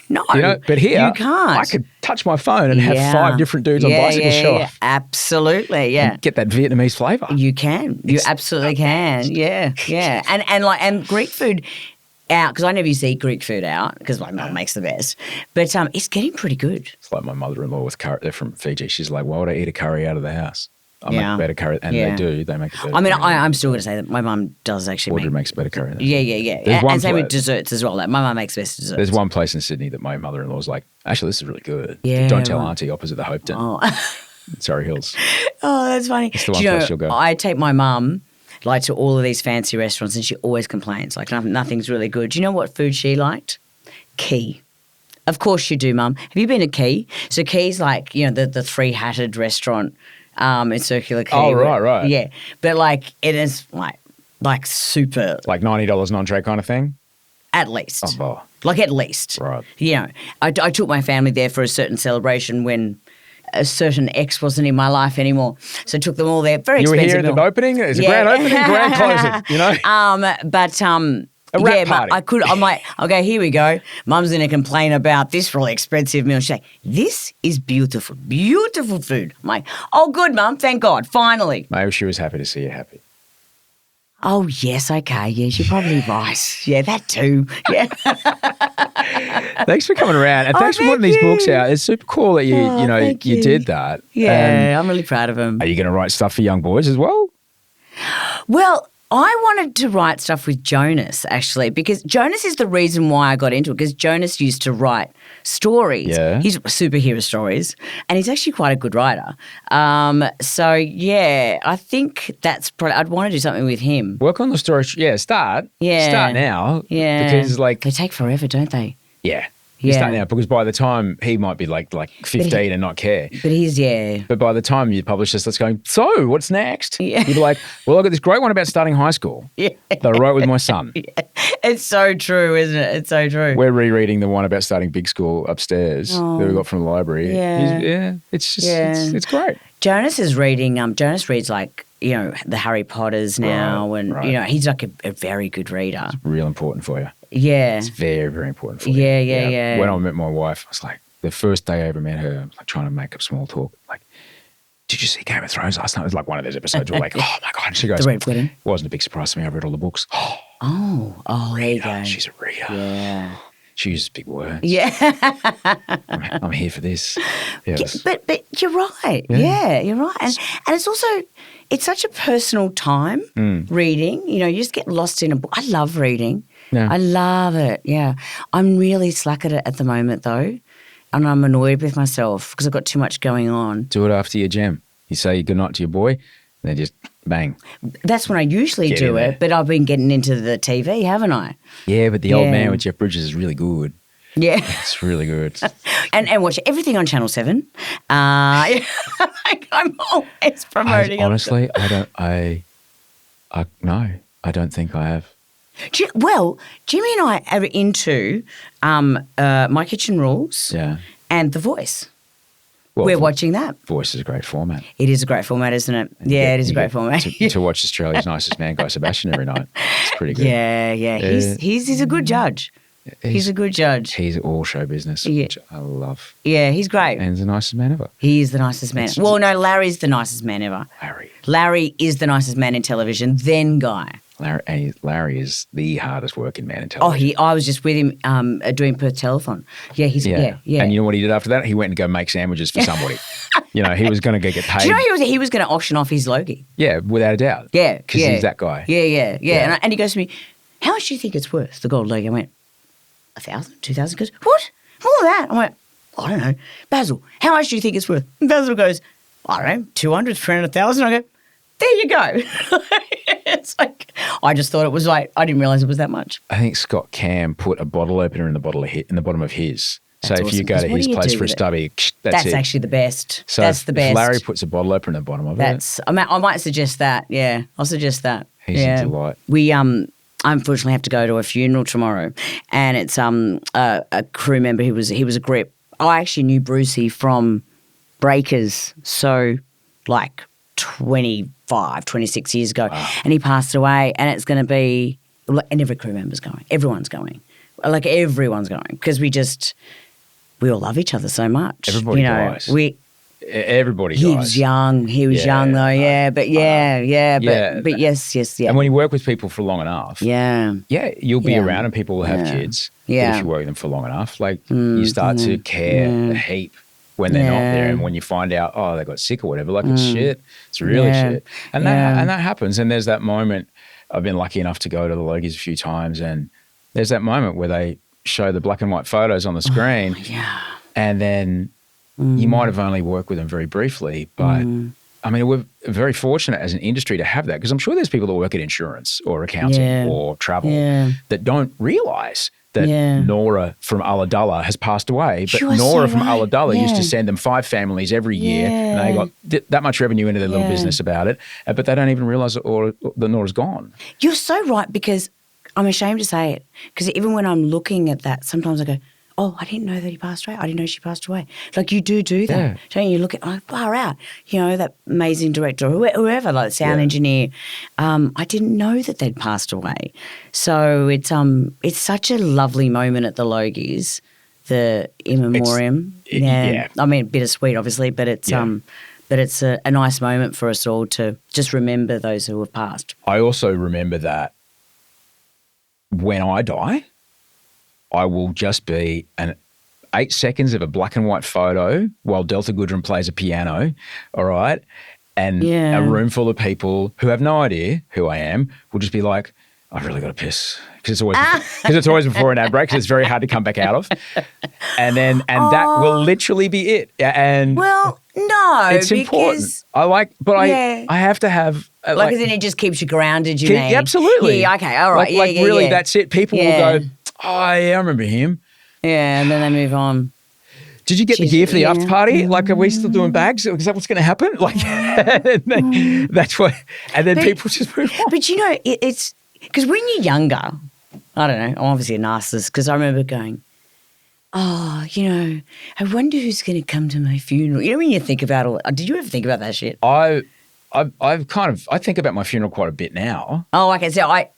no. But here, you can't. I could touch my phone and have 5 different dudes on bicycle shop. Yeah, absolutely, yeah. And get that Vietnamese flavour. You can. You absolutely can. Yeah. And Greek food out, because I never used to eat Greek food out because my mum makes the best. But it's getting pretty good. It's like my mother-in-law with curry. They're from Fiji. She's like, "Why would I eat a curry out of the house? I make better curry," and they do. They make it better. I mean, I'm still going to say that my mum does actually Audrey makes better curry. Yeah. And same with desserts as well. My mum makes best desserts. There's one place in Sydney that my mother-in-law's like, "Actually, this is really good. Yeah, Don't tell Auntie opposite the Hope Den." Oh. Surrey Hills. Oh, that's funny. It's the Do one you know, place you'll go. I take my mum like to all of these fancy restaurants, and she always complains like nothing's really good. Do you know what food she liked? Key. Of course you do, Mum. Have you been to Key? So Key's like, you know, the three-hatted restaurant in Circular Quay. Oh, right. Yeah. But like it is like super. Like $90 an entree kind of thing? At least. Oh, Like at least. right. You know, I took my family there for a certain celebration when a certain ex wasn't in my life anymore. So I took them all there. Very You were expensive here at meal. the opening? It's a grand opening, grand closing, you know? A wrap party. I'm like, okay, here we go. Mum's going to complain about this really expensive meal. She's like, this is beautiful, beautiful food. I'm like, oh, good, Mum. Thank God. Finally. Maybe she was happy to see you happy. Oh, yes. Okay. Yes, you're probably right. Yeah, that too. Yeah. Thanks for coming around. And thanks for putting these books out. It's super cool that you did that. Yeah, I'm really proud of him. Are you going to write stuff for young boys as well? Well, I wanted to write stuff with Jonas, actually, because Jonas is the reason why I got into it, because Jonas used to write stories. Yeah. He's superhero stories, and he's actually quite a good writer. So, yeah, I think that's probably – I'd want to do something with him. Work on the story. Yeah, start. Yeah. Start now. Yeah. Because, like – they take forever, don't they? yeah. You Yeah. start now because by the time he might be like 15 and not care. But he's, yeah. But by the time you publish this, that's going, so what's next? Yeah. You'd be like, well, I got this great one about starting high school Yeah. that I wrote with my son. It's so true, isn't it? It's so true. We're rereading the one about starting big school upstairs that we got from the library. Yeah. It's just, Yeah. it's great. Jonas is reading, Jonas reads like, you know, the Harry Potters now Right. you know, he's like a very good reader. Real important for you. Yeah. It's very, very important for you. Yeah. When I met my wife, I was like, the first day I ever met her, I was like trying to make up small talk. Like, did you see Game of Thrones last night? It was like one of those episodes where like, oh my God. And she goes, The Red Wedding. it wasn't a big surprise to me. I read all the books. Oh, there you go. She's a reader. Yeah. She uses big words. Yeah. I'm here for this. Yes. But you're right. Yeah, you're right. And it's also, it's such a personal time reading. You know, you just get lost in a book. I love reading. Yeah. I love it. Yeah. I'm really slack at it at the moment though. And I'm annoyed with myself because I've got too much going on. Do it after your gym. You say goodnight to your boy, and then just bang. That's when I usually Get do in there. it, but I've been getting into the TV, haven't I? Yeah, but the old Yeah. man with Jeff Bridges is really good. Yeah. It's really good. and watch everything on Channel 7. I'm always promoting it. Honestly, I don't think I have. Well, Jimmy and I are into My Kitchen Rules Yeah. and The Voice. Well, We're watching that. Voice is a great format. It is a great format, isn't it? Yeah, it is a You great get format. To watch Australia's Nicest Man, Guy Sebastian, every night. It's pretty good. Yeah. He's a good judge. He's a good judge. He's all show business, Yeah. which I love. Yeah, he's great. And he's the nicest man ever. He is the nicest man. Well, no, Larry's the nicest man ever. Larry is the nicest man in television, then Guy. Larry is the hardest working man in Oh, television. I was just with him doing Perth Telethon. Yeah, yeah. And you know what he did after that? He went and go make sandwiches for somebody. You know, he was going to get paid. Do you know he was going to auction off his Logie? Yeah, without a doubt. Yeah. Because he's that guy. Yeah. And he goes to me, how much do you think it's worth, the gold Logie? I went, 1,000, 2,000? He goes, what? More than that? I went, I don't know. Basil, how much do you think it's worth? And Basil goes, I don't know, 200, 300, 1,000. I go, there you go. It's like, I just thought it was like, I didn't realise it was that much. I think Scott Cam put a bottle opener in the bottom of his. That's so if you awesome, go 'cause to what his do you place do for a with it? stubby, That's it. actually the best. So That's the best. If Larry puts a bottle opener in the bottom of it, I might suggest that. Yeah, I'll suggest that. he's a delight. We unfortunately have to go to a funeral tomorrow, and it's a crew member. He was a grip. I actually knew Brucey from Breakers, so like 25, 26 years ago, and he passed away. And it's going to be, and every crew member's going. Everyone's going. Like everyone's going because we all love each other so much. Everybody dies. Everybody He dies. was young. He was young though. Yeah, but but yes. And when you work with people for long enough, you'll be around and people will have kids. Yeah. But if you work with them for long enough, like you start to care a heap when they're not there, and when you find out, oh, they got sick or whatever, like it's shit. It's really shit. And that happens. And there's that moment. I've been lucky enough to go to the Logies a few times, and there's that moment where they show the black and white photos on the screen, and then you might have only worked with them very briefly, but I mean, we're very fortunate as an industry to have that, because I'm sure there's people that work in insurance or accounting or travel that don't realise that Nora from Ulladulla has passed away, but Nora from Ulladulla used to send them 5 families every year, and they got that much revenue into their little business about it, but they don't even realise that Nora's gone. You're so right, because I'm ashamed to say it, because even when I'm looking at that, sometimes I go, oh, I didn't know that he passed away. I didn't know she passed away. Like, you do that. Yeah. Don't you? You look at, oh, far out. You know, that amazing director, whoever, like sound engineer. I didn't know that they'd passed away. So it's such a lovely moment at the Logies, the in memoriam. I mean, bittersweet, obviously, but it's a nice moment for us all to just remember those who have passed. I also remember that when I die, I will just be 8 seconds of a black and white photo while Delta Goodrem plays a piano, all right? And a room full of people who have no idea who I am will just be like, I've really got to piss. Because it's always before an ad break, because it's very hard to come back out of. And that will literally be it. And well, no, it's important. I have to have like as in it just keeps you grounded, you mean? Absolutely. Yeah, okay, all right. Really, that's it. People will go, oh, yeah, I remember him. Yeah, and then they move on. Did you get the gear for the after party? Like, are we still doing bags? Is that what's going to happen? Like, that's what. And then people just move on. But you know, it's because when you're younger, I don't know. I'm obviously a narcissist, because I remember going, oh, you know, I wonder who's going to come to my funeral. You know, when you think about all. Did you ever think about that shit? I think about my funeral quite a bit now. Oh, okay. So I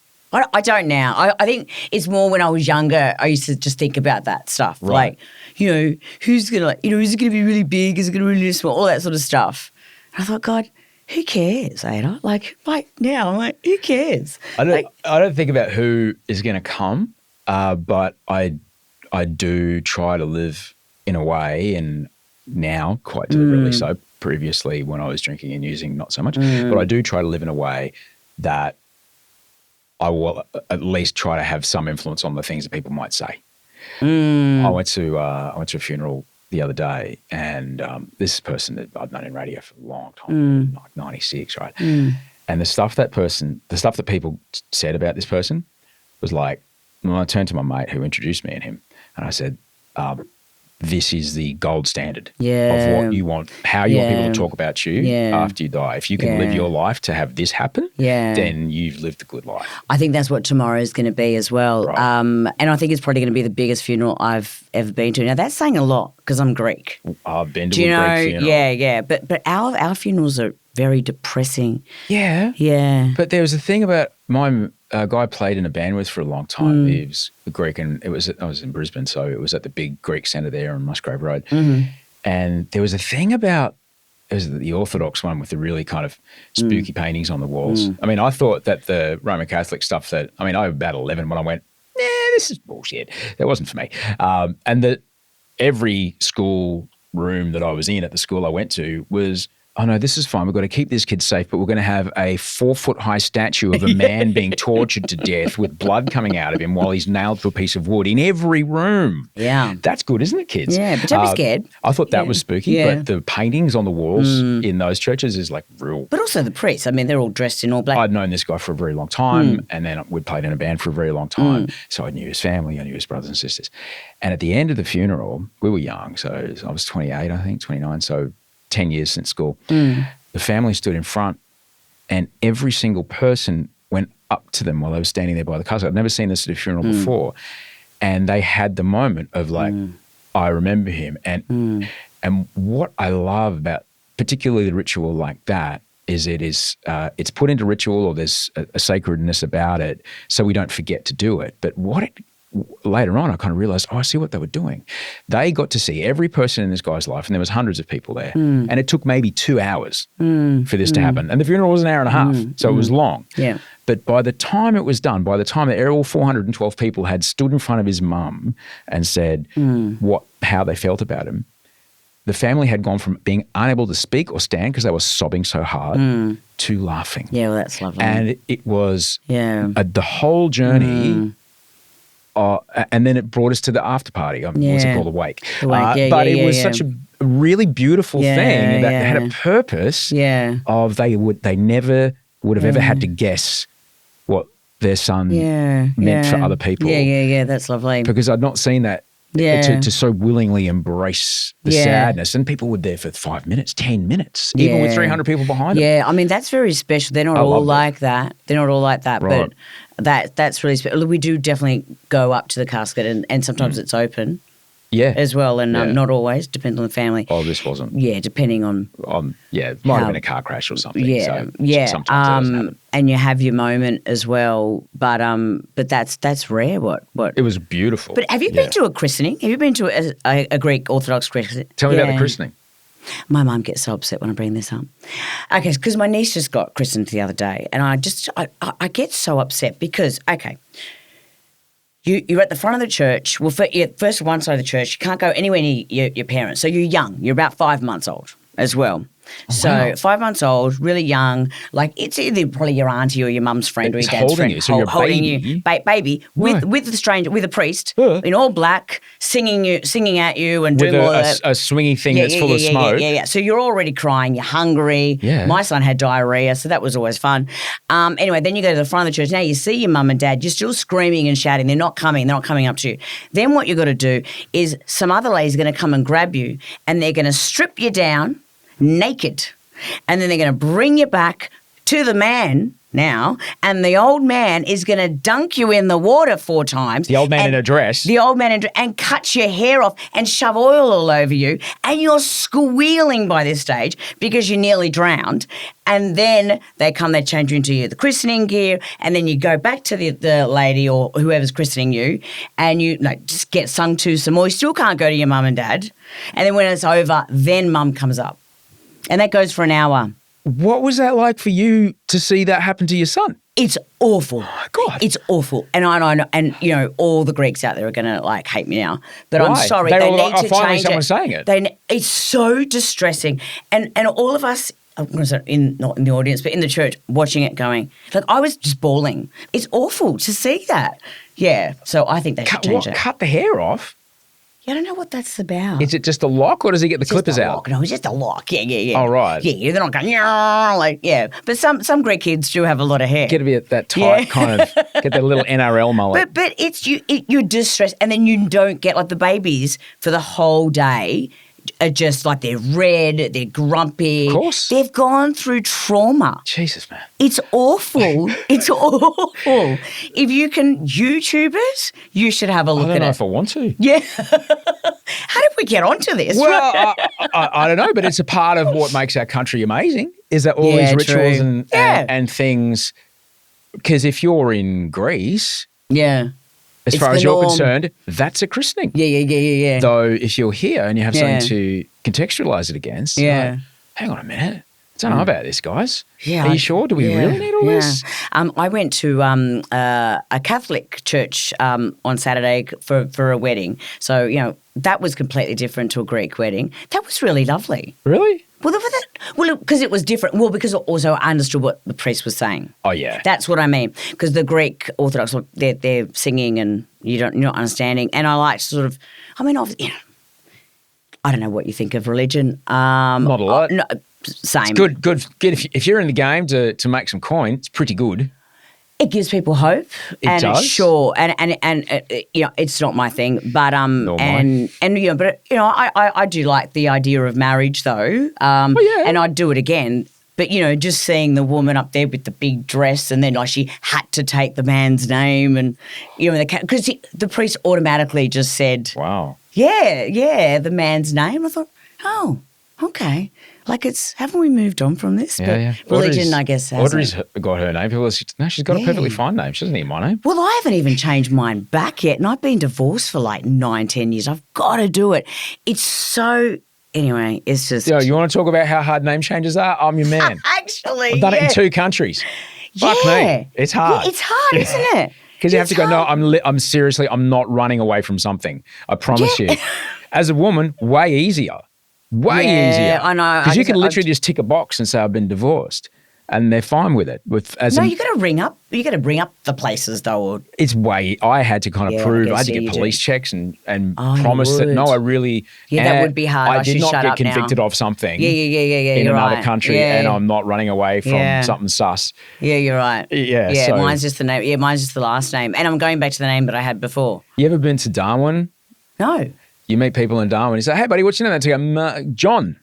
don't now. I think it's more when I was younger, I used to just think about that stuff. Right. Like, you know, who's going to, is it going to be really big? Is it going to be really small? All that sort of stuff. And I thought, God, who cares, Ada? Like now, I'm like, who cares? I don't think about who is going to come, but I do try to live in a way, and now quite deliberately so. Previously, when I was drinking and using, not so much, but I do try to live in a way that I will at least try to have some influence on the things that people might say. I went to a funeral the other day, and this person that I've known in radio for a long time, like 96, right? And the stuff that people said about this person was like, well, I turned to my mate who introduced me and him, and I said, this is the gold standard of what you want, how you want people to talk about you after you die. If you can live your life to have this happen, then you've lived a good life. I think that's what tomorrow is going to be as well. Right. And I think it's probably going to be the biggest funeral I've ever been to. Now, that's saying a lot, because I'm Greek. I've been to a Greek funeral. Yeah. But our funerals are very depressing. Yeah. Yeah. But there was a thing about a guy I played in a band with for a long time. He was Greek, and I was in Brisbane, so it was at the big Greek centre there on Musgrave Road. And there was a thing about, it was the Orthodox one with the really kind of spooky paintings on the walls. I mean, I thought that the Roman Catholic stuff I was about 11 when I went, this is bullshit. That wasn't for me. And every school room that I was in at the school I went to was, oh no, this is fine. We've got to keep this kid safe, but we're going to have a 4-foot-high statue of a man being tortured to death with blood coming out of him while he's nailed to a piece of wood in every room. Yeah. That's good, isn't it, kids? Yeah, but don't be scared. I thought that was spooky, but the paintings on the walls in those churches is like real. But also the priests. I mean, they're all dressed in all black. I'd known this guy for a very long time, and then we'd played in a band for a very long time, so I knew his family, I knew his brothers and sisters. And at the end of the funeral, we were young, so I was 28, I think, 29, so 10 years since school. The family stood in front, and every single person went up to them while they were standing there by the casket. I'd never seen this at a funeral before. And they had the moment of like, I remember him. And what I love about particularly the ritual like that is it's put into ritual, or there's a sacredness about it, so we don't forget to do it. But later on, I kind of realized, I see what they were doing. They got to see every person in this guy's life, and there was hundreds of people there. And it took maybe 2 hours for this to happen. And the funeral was an hour and a half, so it was long. Yeah. But by the time it was done, by the time that all 412 people had stood in front of his mum and said how they felt about him, the family had gone from being unable to speak or stand because they were sobbing so hard to laughing. Yeah, well, that's lovely. And it was the whole journey and then it brought us to the after party. What's it called? The wake. The wake, but it was such a really beautiful thing that had a purpose of they never would have ever had to guess what their son meant for other people. Yeah, that's lovely. Because I'd not seen that to so willingly embrace the sadness. And people were there for 5 minutes, 10 minutes, even with 300 people behind them. Yeah, I mean, that's very special. They're not all like that. They're not all like that, Right. but that's really special. We do definitely go up to the casket and sometimes it's open. Yeah. As well, and not always, depends on the family. Oh, this wasn't. Yeah, depending on. It might have been a car crash or something. Yeah, so sometimes that does happen. And you have your moment as well, but that's rare. What? It was beautiful. But have you been to a christening? Have you been to a Greek Orthodox christening? Tell me about the christening. My mum gets so upset when I bring this up. Okay, because my niece just got christened the other day, and I get so upset because You're at the front of the church. Well, first one side of the church, you can't go anywhere near your parents. So you're young. You're about 5 months old as well. So 5 months old, really young. Like it's either probably your auntie or your mum's friend or your dad's friend. You, so you're holding baby. You, baby, with the stranger, with a priest in all black, singing at you and with doing all that. A swingy thing that's full of smoke. Yeah. So you're already crying. You're hungry. Yeah. My son had diarrhea, so that was always fun. Anyway, then you go to the front of the church. Now you see your mum and dad. You're still screaming and shouting. They're not coming. They're not coming up to you. Then what you've got to do is some other lady's going to come and grab you, and they're going to strip you down naked. And then they're going to bring you back to the man now, and the old man is going to dunk you in the water 4 times. The old man in a dress. The old man and cut your hair off and shove oil all over you, and you're squealing by this stage because you're nearly drowned. And then they change you into the christening gear, and then you go back to the lady or whoever's christening you, and you just get sung to some more. You still can't go to your mum and dad. And then when it's over, then mum comes up. And that goes for an hour. What was that like for you to see that happen to your son? It's awful. Oh, God. It's awful. And I know, and all the Greeks out there are going to hate me now. But Why? I'm sorry. They need to finally change someone's saying it. It's so distressing. And all of us, not in the audience, but in the church, watching it going, I was just bawling. It's awful to see that. Yeah. So I think they should change it. Cut the hair off? Yeah, I don't know what that's about. Is it just a lock, or does he get the clippers out? No, it's just a lock. Yeah. Oh, right. Yeah, they're not going, But some Greek kids do have a lot of hair. Get a bit that tight kind of, get that little NRL mullet. But you're distressed, and then you don't get, the babies for the whole day are just they're red, they're grumpy. Of course. They've gone through trauma. Jesus, man. It's awful. It's awful. If you can YouTube it, you should have a look at it. I don't know if I want to. Yeah. How did we get onto this? Well, I don't know, but it's a part of what makes our country amazing is that all these rituals and things, because if you're in Greece, as far as you're concerned, that's a christening. Yeah. Though if you're here and you have something to contextualize it against, hang on a minute. I don't know about this, guys. Yeah, are you sure? Do we really need all this? I went to a Catholic church on Saturday for a wedding. So, that was completely different to a Greek wedding. That was really lovely. Really? Well, because it was different. Well, because also I understood what the priest was saying. Oh, yeah. That's what I mean. Because the Greek Orthodox, they're singing and you're not understanding. And I like obviously, I don't know what you think of religion. Not a lot. No, same. It's good. If you're in the game to make some coin, it's pretty good. It gives people hope. It does. Sure. And it's not my thing, but but I do like the idea of marriage though. And I'd do it again. But just seeing the woman up there with the big dress, and then she had to take the man's name, and because the priest automatically just said, "Wow, the man's name." I thought, oh, okay. Haven't we moved on from this? Yeah. Religion, I guess, hasn't. Audrey's got her name. She's got a perfectly fine name. She doesn't need my name. Well, I haven't even changed mine back yet, and I've been divorced for 9-10 years. I've got to do it. It's so... Anyway, it's just... Yo, you want to talk about how hard name changes are? I'm your man. Actually, I've done it in 2 countries. Fuck me. It's hard. Yeah, it's hard, isn't it? Because you have to go, no, I'm seriously, I'm not running away from something. I promise you. As a woman, way easier. Way easier. I know. Because you can literally just tick a box and say, I've been divorced. and they're fine with it. No, you got to ring up. You got to bring up the places though. Or, I had to kind of prove. I had to get police checks and promise that I really. Yeah, that would be hard. I did not get convicted of something. Yeah. In another country, and I'm not running away from something sus. Yeah, you're right. Yeah, yeah. so, mine's just the name. Yeah, mine's just the last name, and I'm going back to the name that I had before. You ever been to Darwin? No. You meet people in Darwin. You say, "Hey, buddy, what's your name?" They go, "John."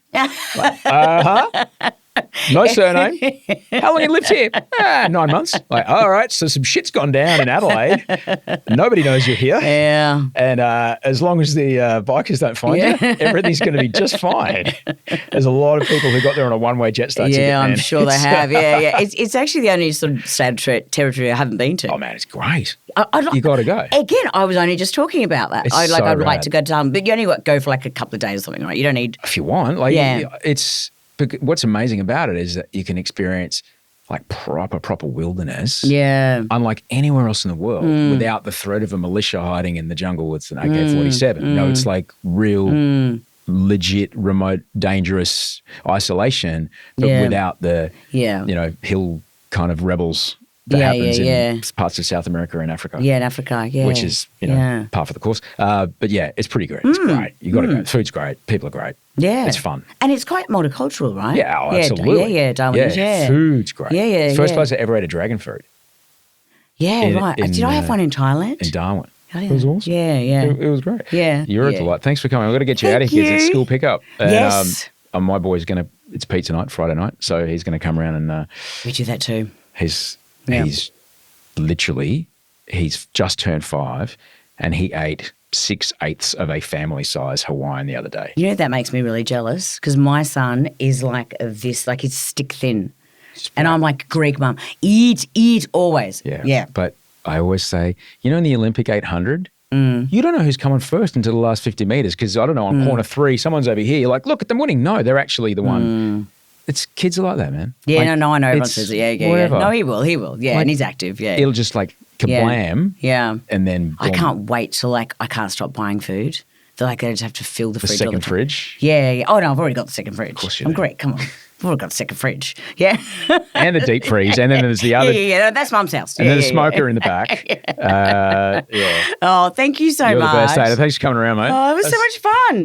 No surname. How long you lived here? 9 months. Like, all right, so some shit's gone down in Adelaide. Nobody knows you're here. Yeah. And as long as the bikers don't find you, everything's going to be just fine. There's a lot of people who got there on a one-way jet ticket. Yeah, I'm sure they have. Yeah. It's actually the only sort of state territory I haven't been to. Oh, man, it's great. You got to go. Again, I was only just talking about that. I'd like to go to Darwin, but you only go for like a couple of days or something, right? You don't need. If you want. What's amazing about it is that you can experience like proper wilderness. Yeah. Unlike anywhere else in the world without the threat of a militia hiding in the jungle with an AK-47. No, it's like real, legit, remote, dangerous isolation, but without the, hill kind of rebels that happens in parts of South America and Africa. Yeah, in Africa, which is, par for the course. But yeah, it's pretty great. It's great. You got to go. Food's great. People are great. Yeah. It's fun. And it's quite multicultural, right? Yeah, absolutely. Yeah, Darwin. Yeah. Food's great. Yeah. It's the first place I ever ate a dragon fruit. Yeah, right. Did I have one in Thailand? In Darwin. It was awesome. Yeah. It was great. Yeah. You're a delight. Thanks for coming. I've got to get you out of here. It's school pickup. And, yes. My boy's it's pizza night, Friday night, so he's going to come around and... we do that too. He's just turned 5 and he ate 6/8 of a family-size Hawaiian the other day. You know, that makes me really jealous because my son is like this, like he's stick thin. And I'm like, Greek mum, eat always. Yeah. But I always say, in the Olympic 800, you don't know who's coming first into the last 50 metres because, I don't know, on corner 3, someone's over here. You're like, look at them winning. No, they're actually the one. It's kids are like that, man. Yeah, I know. Everyone says it. Yeah. No, he will. Yeah, and he's active. Yeah. It'll just like kablam. Yeah. And then boom. I can't wait till I can't stop buying food. They're like, I just have to fill the fridge. The second all the time. fridge? Yeah. Oh, no, I've already got the second fridge. Of course you I'm do. great. Come on. I've already got the second fridge. Yeah. And the deep freeze. And then there's the other. Yeah. That's Mum's house. And then the smoker in the back. Yeah. Oh, thank you so You're much. the best, Ada. Thanks for coming around, mate. Oh, it was so much fun.